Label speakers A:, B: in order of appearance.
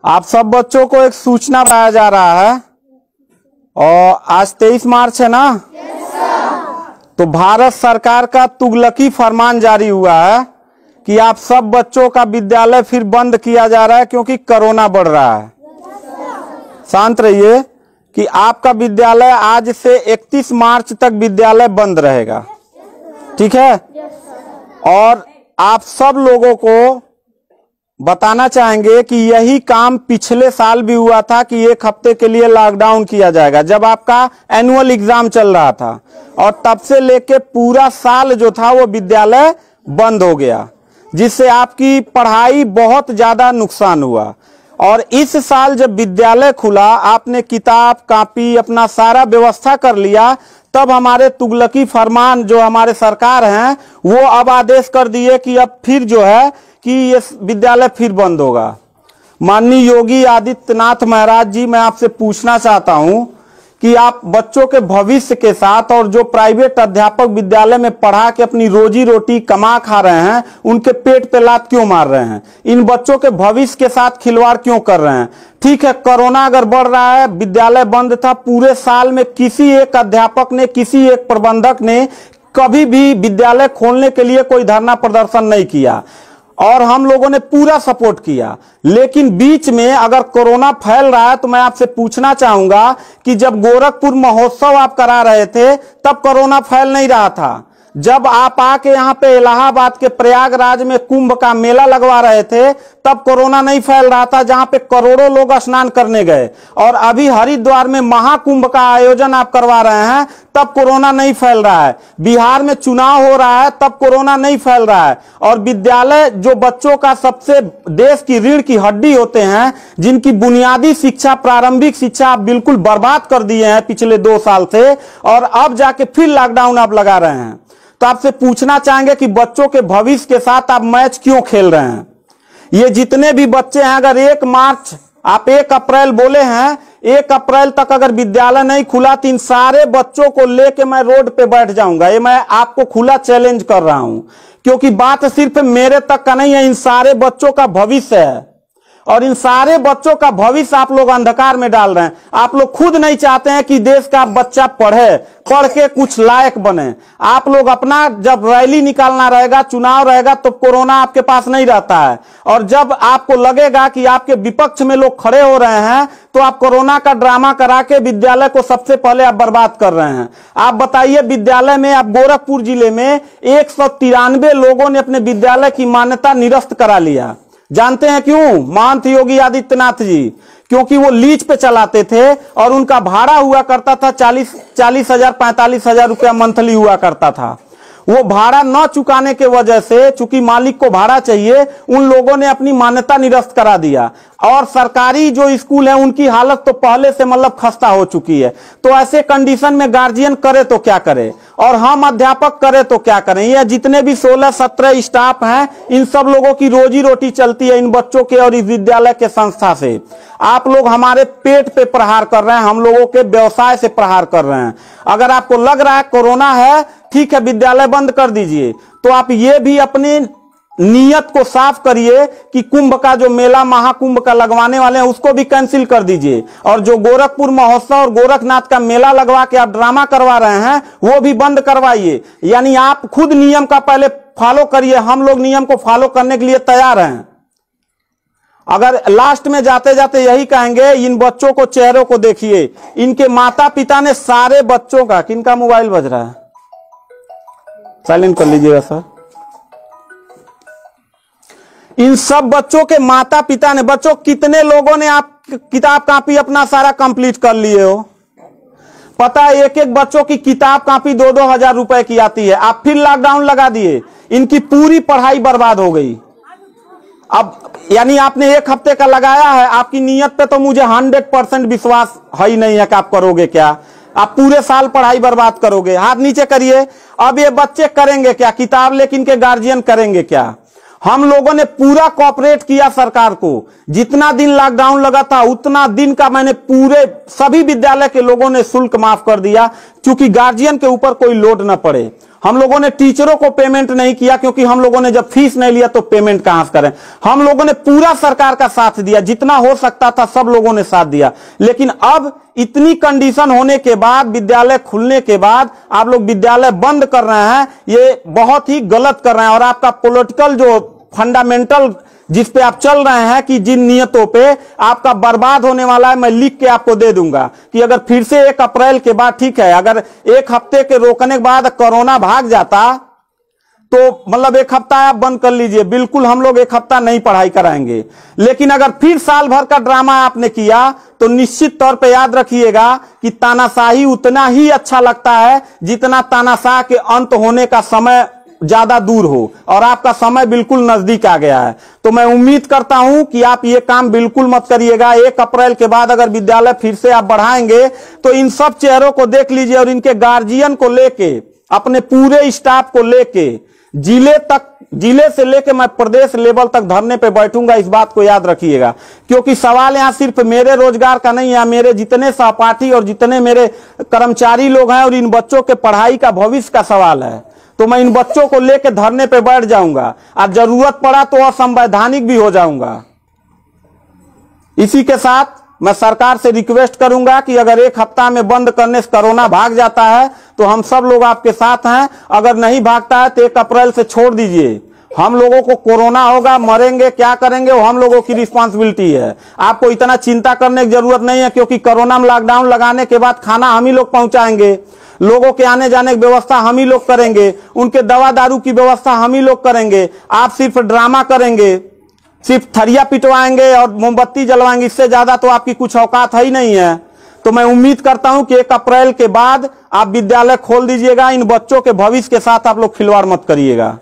A: आप सब बच्चों को एक सूचना बताया जा रहा है और आज 23 मार्च है ना। तो भारत सरकार का तुगलकी फरमान जारी हुआ है कि आप सब बच्चों का विद्यालय फिर बंद किया जा रहा है क्योंकि कोरोना बढ़ रहा है। शांत रहिए कि आपका विद्यालय आज से 31 मार्च तक विद्यालय बंद रहेगा, ठीक है। और आप सब लोगों को बताना चाहेंगे कि यही काम पिछले साल भी हुआ था कि एक हफ्ते के लिए लॉकडाउन किया जाएगा जब आपका एनुअल एग्जाम चल रहा था, और तब से लेके पूरा साल जो था वो विद्यालय बंद हो गया, जिससे आपकी पढ़ाई बहुत ज्यादा नुकसान हुआ। और इस साल जब विद्यालय खुला, आपने किताब कॉपी अपना सारा व्यवस्था कर लिया, तब हमारे तुगलकी फरमान जो हमारे सरकार हैं वो अब आदेश कर दिए कि अब फिर जो है कि ये विद्यालय फिर बंद होगा। माननीय योगी आदित्यनाथ महाराज जी, मैं आपसे पूछना चाहता हूं कि आप बच्चों के भविष्य के साथ और जो प्राइवेट अध्यापक विद्यालय में पढ़ा के अपनी रोजी रोटी कमा खा रहे हैं, उनके पेट पे लात क्यों मार रहे हैं? इन बच्चों के भविष्य के साथ खिलवाड़ क्यों कर रहे हैं? ठीक है, कोरोना अगर बढ़ रहा है, विद्यालय बंद था, पूरे साल में किसी एक अध्यापक ने, किसी एक प्रबंधक ने कभी भी विद्यालय खोलने के लिए कोई धरना प्रदर्शन नहीं किया और हम लोगों ने पूरा सपोर्ट किया। लेकिन बीच में अगर कोरोना फैल रहा है तो मैं आपसे पूछना चाहूंगा कि जब गोरखपुर महोत्सव आप करा रहे थे तब कोरोना फैल नहीं रहा था। जब आप आके यहाँ पे इलाहाबाद के प्रयागराज में कुंभ का मेला लगवा रहे थे तब कोरोना नहीं फैल रहा था, जहां पे करोड़ों लोग स्नान करने गए। और अभी हरिद्वार में महाकुंभ का आयोजन आप करवा रहे हैं तब कोरोना नहीं फैल रहा है। बिहार में चुनाव हो रहा है तब कोरोना नहीं फैल रहा है। और विद्यालय जो बच्चों का सबसे देश की रीढ़ की हड्डी होते हैं, जिनकी बुनियादी शिक्षा, प्रारंभिक शिक्षा आप बिल्कुल बर्बाद कर दिए हैं पिछले 2 साल से, और अब जाके फिर लॉकडाउन आप लगा रहे हैं। तो आपसे पूछना चाहेंगे कि बच्चों के भविष्य के साथ आप मैच क्यों खेल रहे हैं? ये जितने भी बच्चे हैं, अगर 1 मार्च आप 1 अप्रैल बोले हैं, 1 अप्रैल तक अगर विद्यालय नहीं खुला तो इन सारे बच्चों को लेके मैं रोड पे बैठ जाऊंगा। ये मैं आपको खुला चैलेंज कर रहा हूं, क्योंकि बात सिर्फ मेरे तक का नहीं है, इन सारे बच्चों का भविष्य है। और इन सारे बच्चों का भविष्य आप लोग अंधकार में डाल रहे हैं। आप लोग खुद नहीं चाहते हैं कि देश का बच्चा पढ़े, पढ़ के कुछ लायक बने। आप लोग अपना, जब रैली निकालना रहेगा, चुनाव रहेगा, तो कोरोना आपके पास नहीं रहता है। और जब आपको लगेगा कि आपके विपक्ष में लोग खड़े हो रहे हैं तो आप कोरोना का ड्रामा करा के विद्यालय को सबसे पहले आप बर्बाद कर रहे हैं। आप बताइए, विद्यालय में, आप गोरखपुर जिले में 193 लोगों ने अपने विद्यालय की मान्यता निरस्त करा लिया। जानते हैं क्यों? महंत योगी आदित्यनाथ जी, क्योंकि वो लीज पे चलाते थे और उनका भाड़ा हुआ करता था 40,000 45,000 रुपया मंथली हुआ करता था। वो भाड़ा न चुकाने के वजह से, चूंकि मालिक को भाड़ा चाहिए, उन लोगों ने अपनी मान्यता निरस्त करा दिया। और सरकारी जो स्कूल है उनकी हालत तो पहले से मतलब खस्ता हो चुकी है। तो ऐसे कंडीशन में गार्जियन करे तो क्या करे, और हम अध्यापक करे तो क्या करें? ये जितने भी 16-17 स्टाफ हैं, इन सब लोगों की रोजी रोटी चलती है इन बच्चों के और इस विद्यालय के संस्था से। आप लोग हमारे पेट पे प्रहार कर रहे हैं, हम लोगों के व्यवसाय से प्रहार कर रहे हैं। अगर आपको लग रहा है कोरोना है, ठीक है, विद्यालय बंद कर दीजिए, तो आप ये भी अपनी नियत को साफ करिए कि कुंभ का जो मेला, महाकुंभ का लगवाने वाले हैं, उसको भी कैंसिल कर दीजिए। और जो गोरखपुर महोत्सव और गोरखनाथ का मेला लगवा के आप ड्रामा करवा रहे हैं, वो भी बंद करवाइए। यानी आप खुद नियम का पहले फॉलो करिए, हम लोग नियम को फॉलो करने के लिए तैयार हैं। अगर लास्ट में जाते जाते यही कहेंगे, इन बच्चों को, चेहरों को देखिए, इनके माता पिता ने सारे बच्चों का, किनका मोबाइल बज रहा है, साइलेंट कर लीजिएगा सर। इन सब बच्चों के माता पिता ने, बच्चों कितने लोगों ने आप किताब कॉपी अपना सारा कंप्लीट कर लिए हो? पता है, एक एक बच्चों की किताब कॉपी 2-2 हजार रुपए की आती है। आप फिर लॉकडाउन लगा दिए, इनकी पूरी पढ़ाई बर्बाद हो गई। अब यानी आपने 1 हफ्ते का लगाया है, आपकी नीयत पे तो मुझे 100% विश्वास है ही नहीं है कि आप करोगे क्या। आप पूरे साल पढ़ाई बर्बाद करोगे। हाथ नीचे करिए। अब ये बच्चे करेंगे क्या? किताब लेकिन इनके गार्जियन करेंगे क्या? हम लोगों ने पूरा कोऑपरेट किया सरकार को। जितना दिन लॉकडाउन लगा था उतना दिन का मैंने पूरे सभी विद्यालय के लोगों ने शुल्क माफ कर दिया, क्योंकि गार्जियन के ऊपर कोई लोड न पड़े। हम लोगों ने टीचरों को पेमेंट नहीं किया, क्योंकि हम लोगों ने जब फीस नहीं लिया तो पेमेंट कहां से करें। हम लोगों ने पूरा सरकार का साथ दिया, जितना हो सकता था सब लोगों ने साथ दिया। लेकिन अब इतनी कंडीशन होने के बाद, विद्यालय खुलने के बाद आप लोग विद्यालय बंद कर रहे हैं, ये बहुत ही गलत कर रहे हैं। और आपका पॉलिटिकल जो फंडामेंटल जिस पे आप चल रहे हैं कि जिन नियतों पे आपका बर्बाद होने वाला है, मैं लिख के आपको दे दूंगा कि अगर फिर से 1 अप्रैल के बाद, ठीक है, अगर 1 हफ्ते के रोकने के बाद कोरोना भाग जाता तो मतलब 1 हफ्ता आप बंद कर लीजिए, बिल्कुल हम लोग 1 हफ्ता नहीं पढ़ाई कराएंगे। लेकिन अगर फिर साल भर का ड्रामा आपने किया तो निश्चित तौर पे याद रखिएगा कि तानाशाही उतना ही अच्छा लगता है जितना तानाशाह के अंत होने का समय ज्यादा दूर हो, और आपका समय बिल्कुल नजदीक आ गया है। तो मैं उम्मीद करता हूं कि आप ये काम बिल्कुल मत करिएगा। 1 अप्रैल के बाद अगर विद्यालय फिर से आप बढ़ाएंगे तो इन सब चेहरों को देख लीजिए और इनके गार्जियन को लेके, अपने पूरे स्टाफ को लेके जिले से लेके मैं प्रदेश लेवल तक धरने पे बैठूंगा, इस बात को याद रखिएगा। क्योंकि सवाल यहां सिर्फ मेरे रोजगार का नहीं है, मेरे जितने सहपाठी और जितने मेरे कर्मचारी लोग हैं और इन बच्चों के पढ़ाई का भविष्य का सवाल है। तो मैं इन बच्चों को लेकर धरने पे बैठ जाऊंगा और जरूरत पड़ा तो असंवैधानिक भी हो जाऊंगा। इसी के साथ मैं सरकार से रिक्वेस्ट करूंगा कि अगर 1 हफ्ता में बंद करने से कोरोना भाग जाता है तो हम सब लोग आपके साथ हैं, अगर नहीं भागता है तो 1 अप्रैल से छोड़ दीजिए। हम लोगों को कोरोना होगा, मरेंगे, क्या करेंगे वो हम लोगों की रिस्पांसिबिलिटी है। आपको इतना चिंता करने की जरूरत नहीं है, क्योंकि कोरोना में लॉकडाउन लगाने के बाद खाना हम ही लोग पहुंचाएंगे, लोगों के आने जाने की व्यवस्था हम ही लोग करेंगे, उनके दवा दारू की व्यवस्था हम ही लोग करेंगे। आप सिर्फ ड्रामा करेंगे, सिर्फ थरिया पिटवाएंगे और मोमबत्ती जलवाएंगे, इससे ज्यादा तो आपकी कुछ औकात है ही नहीं है। तो मैं उम्मीद करता हूं कि 1 अप्रैल के बाद आप विद्यालय खोल दीजिएगा। इन बच्चों के भविष्य के साथ आप लोग खिलवाड़ मत करिएगा।